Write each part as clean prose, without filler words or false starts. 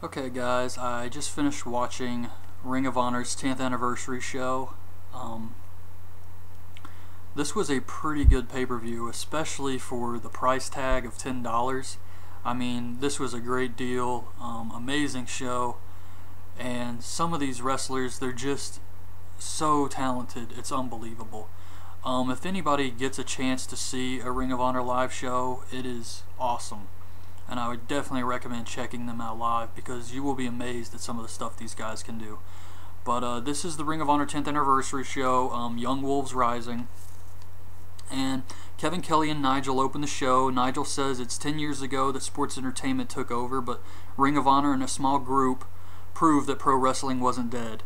Okay guys, I just finished watching Ring of Honor's 10th anniversary show. This was a pretty good pay-per-view, especially for the price tag of $10. I mean, this was a great deal, amazing show, and some of these wrestlers, they're just so talented, it's unbelievable. If anybody gets a chance to see a Ring of Honor live show, it is awesome. And I would definitely recommend checking them out live because you will be amazed at some of the stuff these guys can do. But this is the Ring of Honor 10th anniversary show, Young Wolves Rising. And Kevin Kelly and Nigel open the show. Nigel says it's 10 years ago that sports entertainment took over, but Ring of Honor and a small group proved that pro wrestling wasn't dead.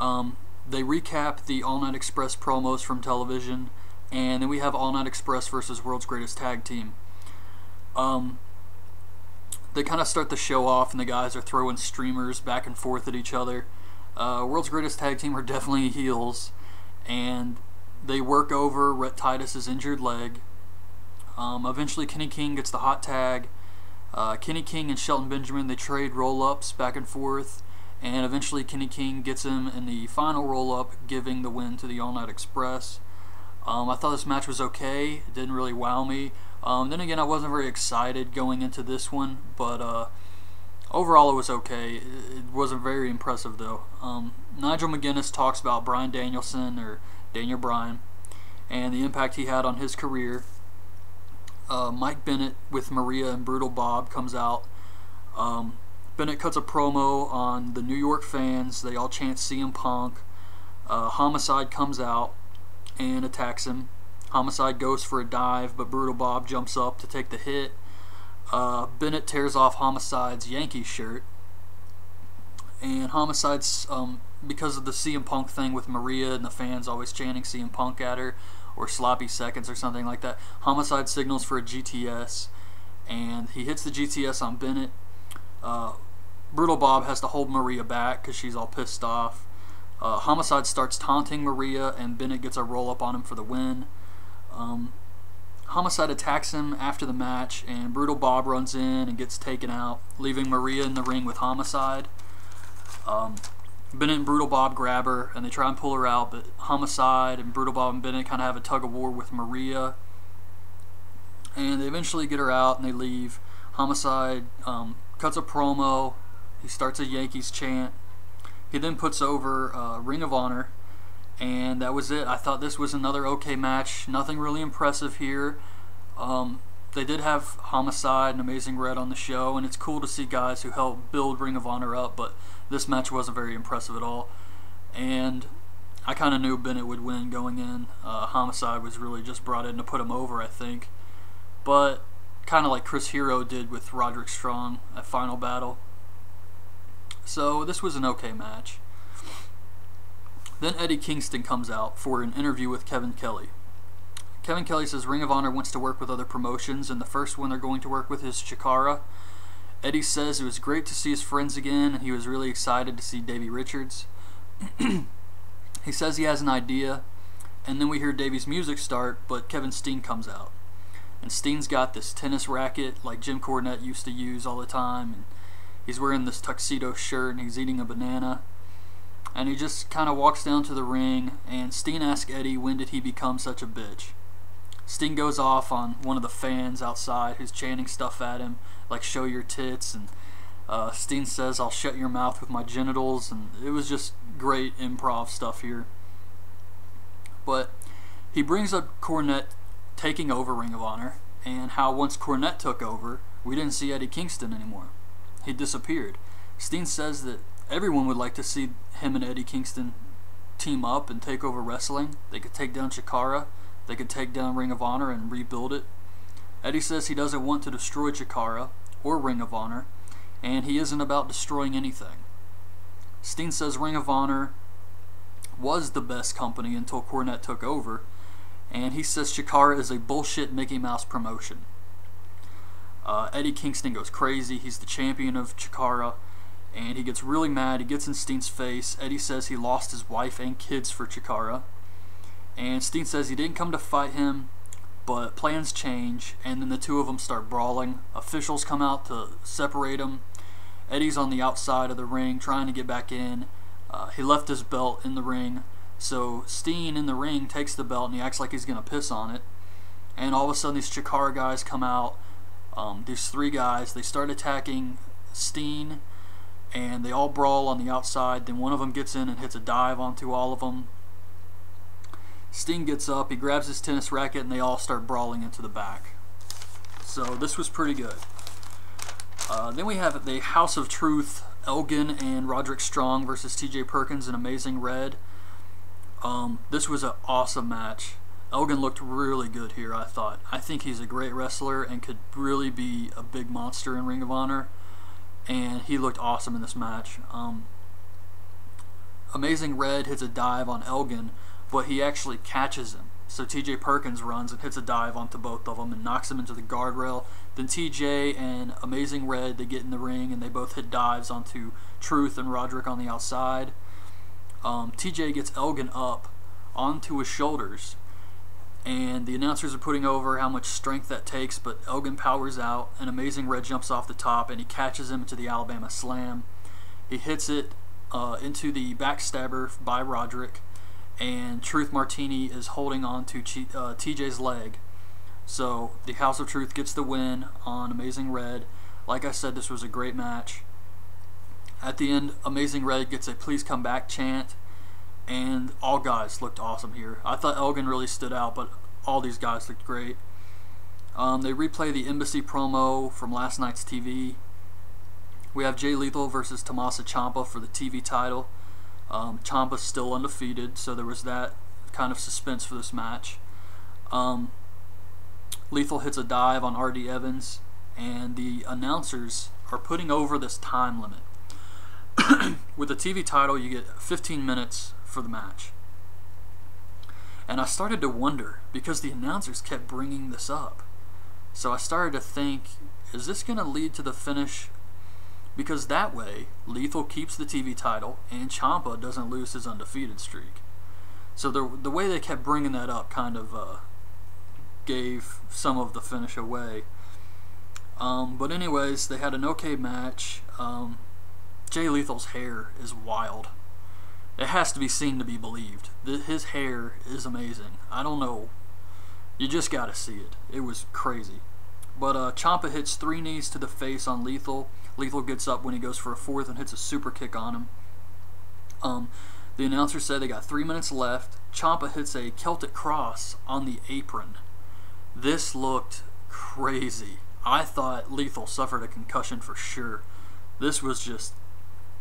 They recap the All Night Express promos from television, and then we have All Night Express versus World's Greatest Tag Team. They kind of start the show off, and the guys are throwing streamers back and forth at each other. World's Greatest Tag Team are definitely heels, and they work over Rhett Titus's injured leg. Eventually Kenny King gets the hot tag. Kenny King and Shelton Benjamin, they trade roll-ups back and forth, and eventually Kenny King gets him in the final roll-up, giving the win to the All Night Express. I thought this match was okay. It didn't really wow me. Then again, I wasn't very excited going into this one, but overall it was okay. It wasn't very impressive though. Nigel McGuinness talks about Bryan Danielson, or Daniel Bryan, and the impact he had on his career. Mike Bennett with Maria and Brutal Bob comes out. Bennett cuts a promo on the New York fans. They all chant CM Punk. Homicide comes out and attacks him. Homicide goes for a dive, but Brutal Bob jumps up to take the hit. Bennett tears off Homicide's Yankees shirt. And Homicide's, because of the CM Punk thing with Maria and the fans always chanting CM Punk at her, or sloppy seconds or something like that, Homicide signals for a GTS, and he hits the GTS on Bennett. Brutal Bob has to hold Maria back because she's all pissed off. Homicide starts taunting Maria, and Bennett gets a roll-up on him for the win. Homicide attacks him after the match, and Brutal Bob runs in and gets taken out, leaving Maria in the ring with Homicide. Bennett and Brutal Bob grab her, and they try and pull her out, but Homicide and Brutal Bob and Bennett kind of have a tug-of-war with Maria, and they eventually get her out, and they leave. Homicide cuts a promo. He starts a Yankees chant. He then puts over Ring of Honor, and that was it. I thought this was another okay match. Nothing really impressive here. They did have Homicide and Amazing Red on the show, and it's cool to see guys who help build Ring of Honor up, but this match wasn't very impressive at all. And I kind of knew Bennett would win going in. Homicide was really just brought in to put him over, I think. But kind of like Chris Hero did with Roderick Strong at Final Battle. So this was an okay match. Then Eddie Kingston comes out for an interview with Kevin Kelly. Kevin Kelly says Ring of Honor wants to work with other promotions, and the first one they're going to work with is Chikara. Eddie says it was great to see his friends again, and he was really excited to see Davey Richards. He says he has an idea, and then we hear Davey's music start, but Kevin Steen comes out. And Steen's got this tennis racket like Jim Cornette used to use all the time, and he's wearing this tuxedo shirt, and he's eating a banana. And he just kind of walks down to the ring, and Steen asks Eddie, when did he become such a bitch? Steen goes off on one of the fans outside who's chanting stuff at him, like show your tits, and Steen says, I'll shut your mouth with my genitals, and it was just great improv stuff here. But he brings up Cornette taking over Ring of Honor, and how once Cornette took over, we didn't see Eddie Kingston anymore. He disappeared. Steen says that everyone would like to see him and Eddie Kingston team up and take over wrestling. They could take down Chikara. They could take down Ring of Honor and rebuild it. Eddie says he doesn't want to destroy Chikara or Ring of Honor, and he isn't about destroying anything. Steen says Ring of Honor was the best company until Cornette took over, and he says Chikara is a bullshit Mickey Mouse promotion. Eddie Kingston goes crazy. He's the champion of Chikara, and he gets really mad. He gets in Steen's face. Eddie says he lost his wife and kids for Chikara. And Steen says he didn't come to fight him, but plans change, and then the two of them start brawling. Officials come out to separate them, Eddie's on the outside of the ring trying to get back in. He left his belt in the ring, so Steen in the ring takes the belt and he acts like he's going to piss on it. And all of a sudden these Chikara guys come out. These 3 guys, they start attacking Steen, and they all brawl on the outside. Then one of them gets in and hits a dive onto all of them. Steen gets up, he grabs his tennis racket, and they all start brawling into the back. So this was pretty good. Then we have the House of Truth, Elgin and Roderick Strong versus TJ Perkins and Amazing Red. This was an awesome match. Elgin looked really good here, I thought. I think he's a great wrestler and could really be a big monster in Ring of Honor. And he looked awesome in this match. Amazing Red hits a dive on Elgin, but he actually catches him. So TJ Perkins runs and hits a dive onto both of them and knocks him into the guardrail. Then TJ and Amazing Red, they get in the ring and they both hit dives onto Truth and Roderick on the outside. TJ gets Elgin up onto his shoulders, and the announcers are putting over how much strength that takes, but Elgin powers out, and Amazing Red jumps off the top and he catches him into the Alabama Slam. He hits it into the backstabber by Roderick, and Truth Martini is holding on to TJ's leg. So the House of Truth gets the win on Amazing Red. Like I said, this was a great match. At the end, Amazing Red gets a "please come back" chant, and all guys looked awesome here. I thought Elgin really stood out, but all these guys looked great. They replay the Embassy promo from last night's TV. We have Jay Lethal versus Tommaso Ciampa for the TV title. Ciampa's still undefeated, so there was that kind of suspense for this match. Lethal hits a dive on R.D. Evans, and the announcers are putting over this time limit. With the TV title, you get 15 minutes for the match. And I started to wonder, because the announcers kept bringing this up. So I started to think, is this going to lead to the finish? Because that way, Lethal keeps the TV title, and Ciampa doesn't lose his undefeated streak. So the way they kept bringing that up kind of gave some of the finish away. But anyways, they had an okay match. Jay Lethal's hair is wild. It has to be seen to be believed. His hair is amazing. I don't know. You just gotta see it. It was crazy. But Ciampa hits 3 knees to the face on Lethal. Lethal gets up when he goes for a 4th and hits a super kick on him. The announcer said they got 3 minutes left. Ciampa hits a Celtic Cross on the apron. This looked crazy. I thought Lethal suffered a concussion for sure. This was just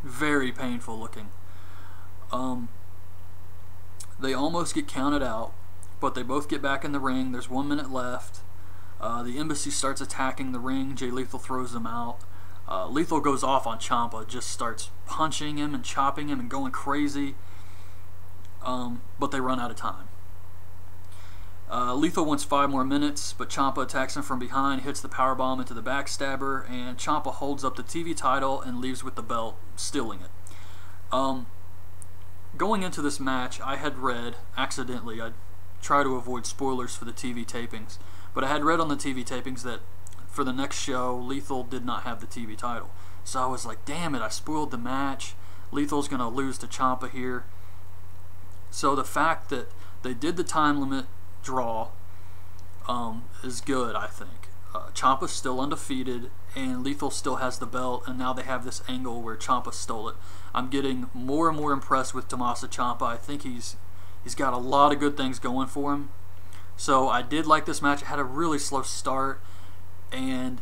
very painful looking. They almost get counted out, but they both get back in the ring. There's 1 minute left. The Embassy starts attacking the ring. Jay Lethal throws them out. Lethal goes off on Ciampa, just starts punching him and chopping him and going crazy. But they run out of time. Lethal wants 5 more minutes, but Ciampa attacks him from behind, hits the powerbomb into the backstabber, and Ciampa holds up the TV title and leaves with the belt, stealing it. Going into this match, I had read, accidentally, I try to avoid spoilers for the TV tapings, but I had read on the TV tapings that for the next show, Lethal did not have the TV title. So I was like, damn it, I spoiled the match. Lethal's going to lose to Ciampa here. So the fact that they did the time limit draw is good, I think. Ciampa's still undefeated, and Lethal still has the belt, and now they have this angle where Ciampa stole it. I'm getting more and more impressed with Tommaso Ciampa. I think he's got a lot of good things going for him. So I did like this match. It had a really slow start, and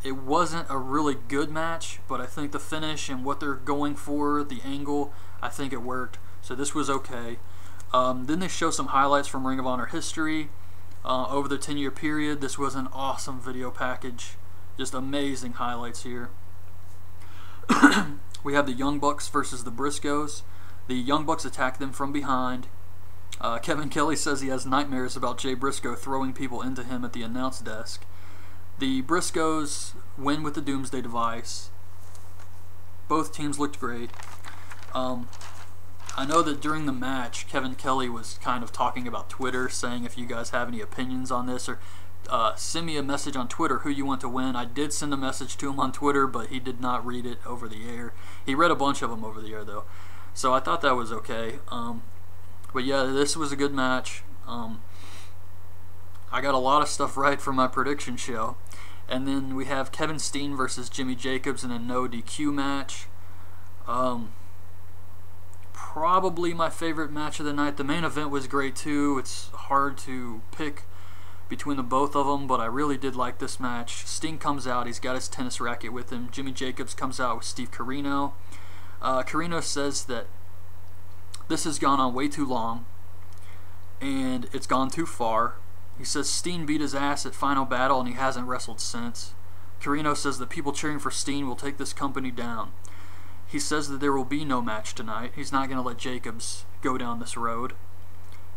it wasn't a really good match, but I think the finish and what they're going for, the angle, I think it worked. So this was okay. Then they show some highlights from Ring of Honor history over the 10-year period. This was an awesome video package. Just amazing highlights here. We have the Young Bucks versus the Briscoes. The Young Bucks attack them from behind. Kevin Kelly says he has nightmares about Jay Briscoe throwing people into him at the announce desk. The Briscoes win with the Doomsday Device. Both teams looked great. I know that during the match, Kevin Kelly was kind of talking about Twitter, saying if you guys have any opinions on this, or send me a message on Twitter who you want to win. I did send a message to him on Twitter, but he did not read it over the air. He read a bunch of them over the air, though. So I thought that was okay. But yeah, this was a good match. I got a lot of stuff right from my prediction show. And then we have Kevin Steen versus Jimmy Jacobs in a no DQ match. Probably my favorite match of the night. The main event was great too. It's hard to pick between the both of them, but I really did like this match. Steen comes out. He's got his tennis racket with him. Jimmy Jacobs comes out with Steve Corino. Corino says that this has gone on way too long and it's gone too far. He says Steen beat his ass at Final Battle and he hasn't wrestled since. Corino says that people cheering for Steen will take this company down. He says that there will be no match tonight. He's not going to let Jacobs go down this road.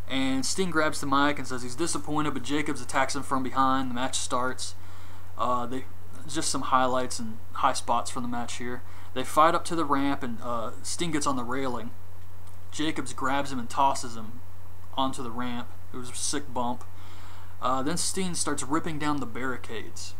And Steen grabs the mic and says he's disappointed, but Jacobs attacks him from behind. The match starts. Just some highlights and high spots from the match here. They fight up to the ramp, and Steen gets on the railing. Jacobs grabs him and tosses him onto the ramp. It was a sick bump. Then Steen starts ripping down the barricades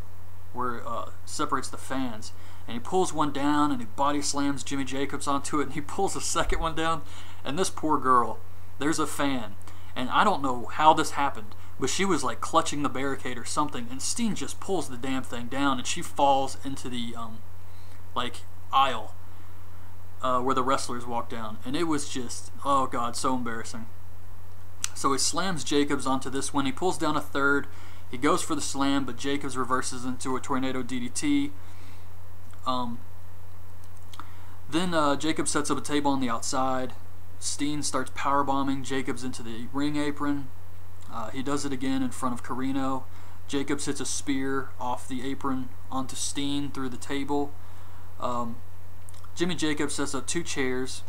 where it separates the fans. And he pulls one down and he body slams Jimmy Jacobs onto it, and he pulls a second one down. And this poor girl, there's a fan, and I don't know how this happened, but she was like clutching the barricade or something, and Steen just pulls the damn thing down, and she falls into the aisle where the wrestlers walk down. And it was just, oh god, so embarrassing. So he slams Jacobs onto this one. He pulls down a third. He goes for the slam, but Jacobs reverses into a tornado DDT. Then Jacobs sets up a table on the outside. Steen starts powerbombing Jacobs into the ring apron. He does it again in front of Corino. Jacobs hits a spear off the apron onto Steen through the table. Jimmy Jacobs sets up 2 chairs,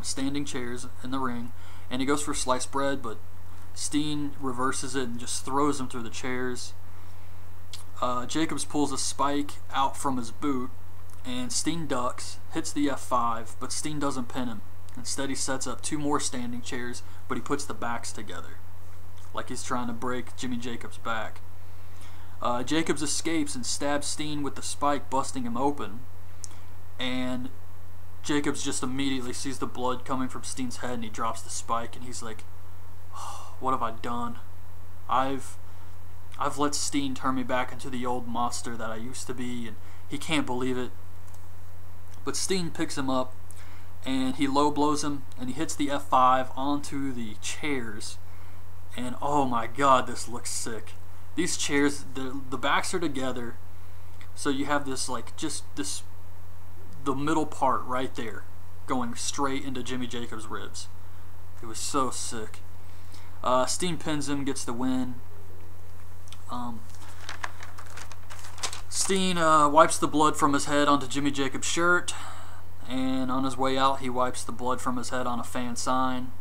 standing chairs in the ring, and he goes for sliced bread, but Steen reverses it and just throws him through the chairs. Jacobs pulls a spike out from his boot, and Steen ducks, hits the F5, but Steen doesn't pin him. Instead, he sets up 2 more standing chairs, but he puts the backs together, like he's trying to break Jimmy Jacobs' back. Jacobs escapes and stabs Steen with the spike, busting him open, and Jacobs just immediately sees the blood coming from Steen's head, and he drops the spike, and he's like, oh, what have I done? I've let Steen turn me back into the old monster that I used to be, and he can't believe it. But Steen picks him up, and he low blows him, and he hits the F5 onto the chairs. And oh my god, this looks sick. These chairs, the backs are together, so you have this the middle part right there going straight into Jimmy Jacobs' ribs. It was so sick. Steen pins him, gets the win. Steen wipes the blood from his head onto Jimmy Jacobs' shirt, and on his way out he wipes the blood from his head on a fan sign,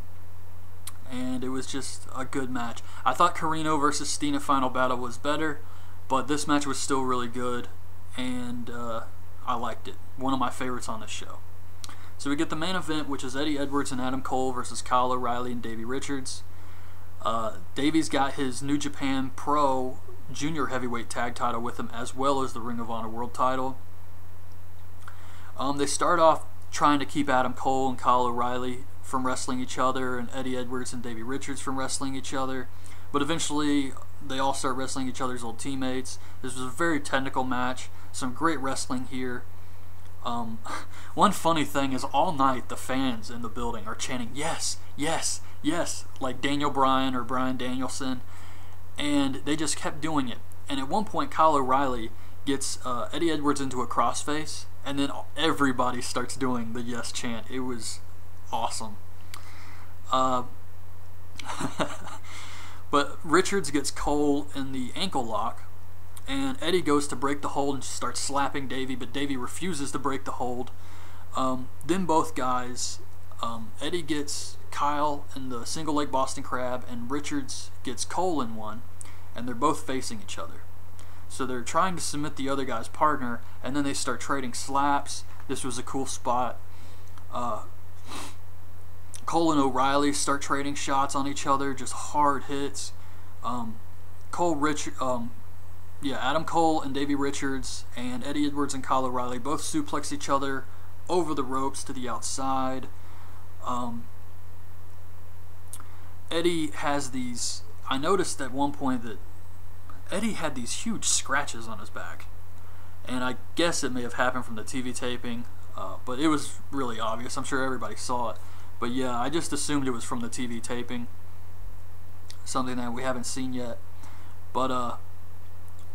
and it was just a good match. I thought Corino versus Steen at Final Battle was better, but this match was still really good, and I liked it. One of my favorites on this show. So we get the main event, which is Eddie Edwards and Adam Cole versus Kyle O'Reilly and Davey Richards. Davey's got his New Japan Pro Junior Heavyweight Tag title with him, as well as the Ring of Honor World title. They start off trying to keep Adam Cole and Kyle O'Reilly from wrestling each other, and Eddie Edwards and Davey Richards from wrestling each other. But eventually, they all start wrestling each other's old teammates. This was a very technical match. Some great wrestling here. One funny thing is, all night the fans in the building are chanting, yes, yes, yes, like Daniel Bryan or Bryan Danielson, and they just kept doing it. And at one point, Kyle O'Reilly gets Eddie Edwards into a crossface, and then everybody starts doing the yes chant. It was awesome. But Richards gets Cole in the ankle lock, and Eddie goes to break the hold and starts slapping Davey, but Davey refuses to break the hold. Then both guys, Eddie gets Kyle in the single leg Boston Crab, and Richards gets Cole in one, and they're both facing each other. So they're trying to submit the other guy's partner, and then they start trading slaps. This was a cool spot. Cole and O'Reilly start trading shots on each other, just hard hits. Adam Cole and Davey Richards and Eddie Edwards and Kyle O'Reilly both suplex each other over the ropes to the outside. Eddie has these... I noticed at one point that Eddie had these huge scratches on his back. And I guess it may have happened from the TV taping, but it was really obvious. I'm sure everybody saw it. But yeah, I just assumed it was from the TV taping. Something that we haven't seen yet. But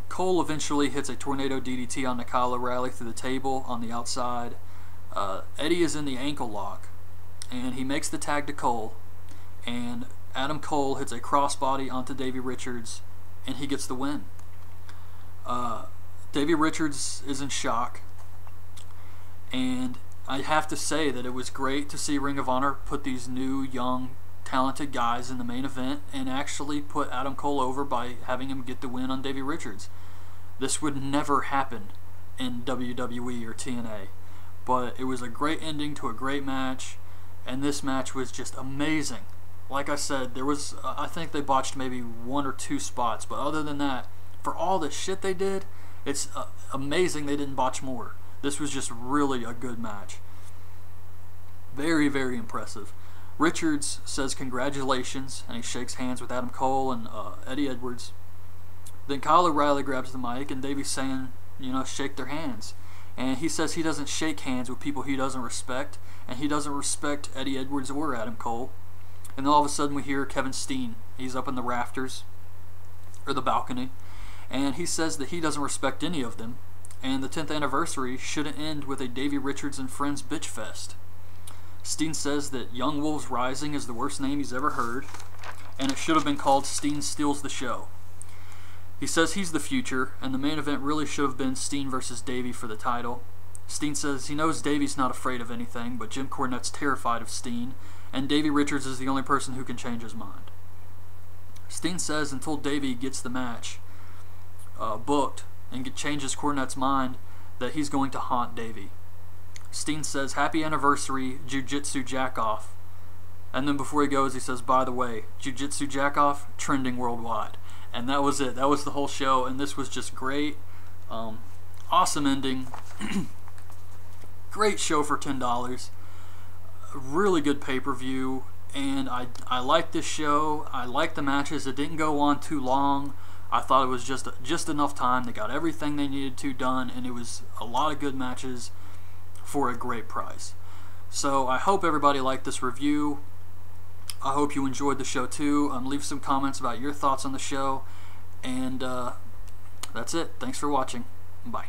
Cole eventually hits a tornado DDT on Kyle O'Reilly through the table on the outside. Eddie is in the ankle lock, and he makes the tag to Cole. And Adam Cole hits a crossbody onto Davey Richards, and he gets the win. Davey Richards is in shock, and I have to say that it was great to see Ring of Honor put these new, young, talented guys in the main event and actually put Adam Cole over by having him get the win on Davey Richards. This would never happen in WWE or TNA, but it was a great ending to a great match, and this match was just amazing. Like I said, there was I think they botched maybe 1 or 2 spots, but other than that, for all the shit they did, it's amazing they didn't botch more. This was just really a good match. Very, very impressive. Richards says congratulations, and he shakes hands with Adam Cole and Eddie Edwards. Then Kyle O'Reilly grabs the mic, and Davey's saying, shake their hands. And he says he doesn't shake hands with people he doesn't respect, and he doesn't respect Eddie Edwards or Adam Cole. And then all of a sudden we hear Kevin Steen. He's up in the rafters, or the balcony, and he says that he doesn't respect any of them, and the 10th anniversary shouldn't end with a Davey Richards and Friends bitch fest. Steen says that Young Wolves Rising is the worst name he's ever heard, and it should have been called Steen Steals the Show. He says he's the future, and the main event really should have been Steen versus Davey for the title. Steen says he knows Davey's not afraid of anything, but Jim Cornette's terrified of Steen, and Davey Richards is the only person who can change his mind. Steen says until Davey gets the match booked and changes Cornette's mind, that he's going to haunt Davey. Steen says, happy anniversary, Jiu-Jitsu Jackoff. And then before he goes, he says, by the way, Jiu-Jitsu Jackoff, trending worldwide. And that was it. That was the whole show, and this was just great. Awesome ending. Great show for $10. Really good pay-per-view, and I like this show. I like the matches. It didn't go on too long. I thought it was just enough time. They got everything they needed to done, and it was a lot of good matches for a great price. So I hope everybody liked this review. I hope you enjoyed the show too. Leave some comments about your thoughts on the show, and that's it. Thanks for watching. Bye.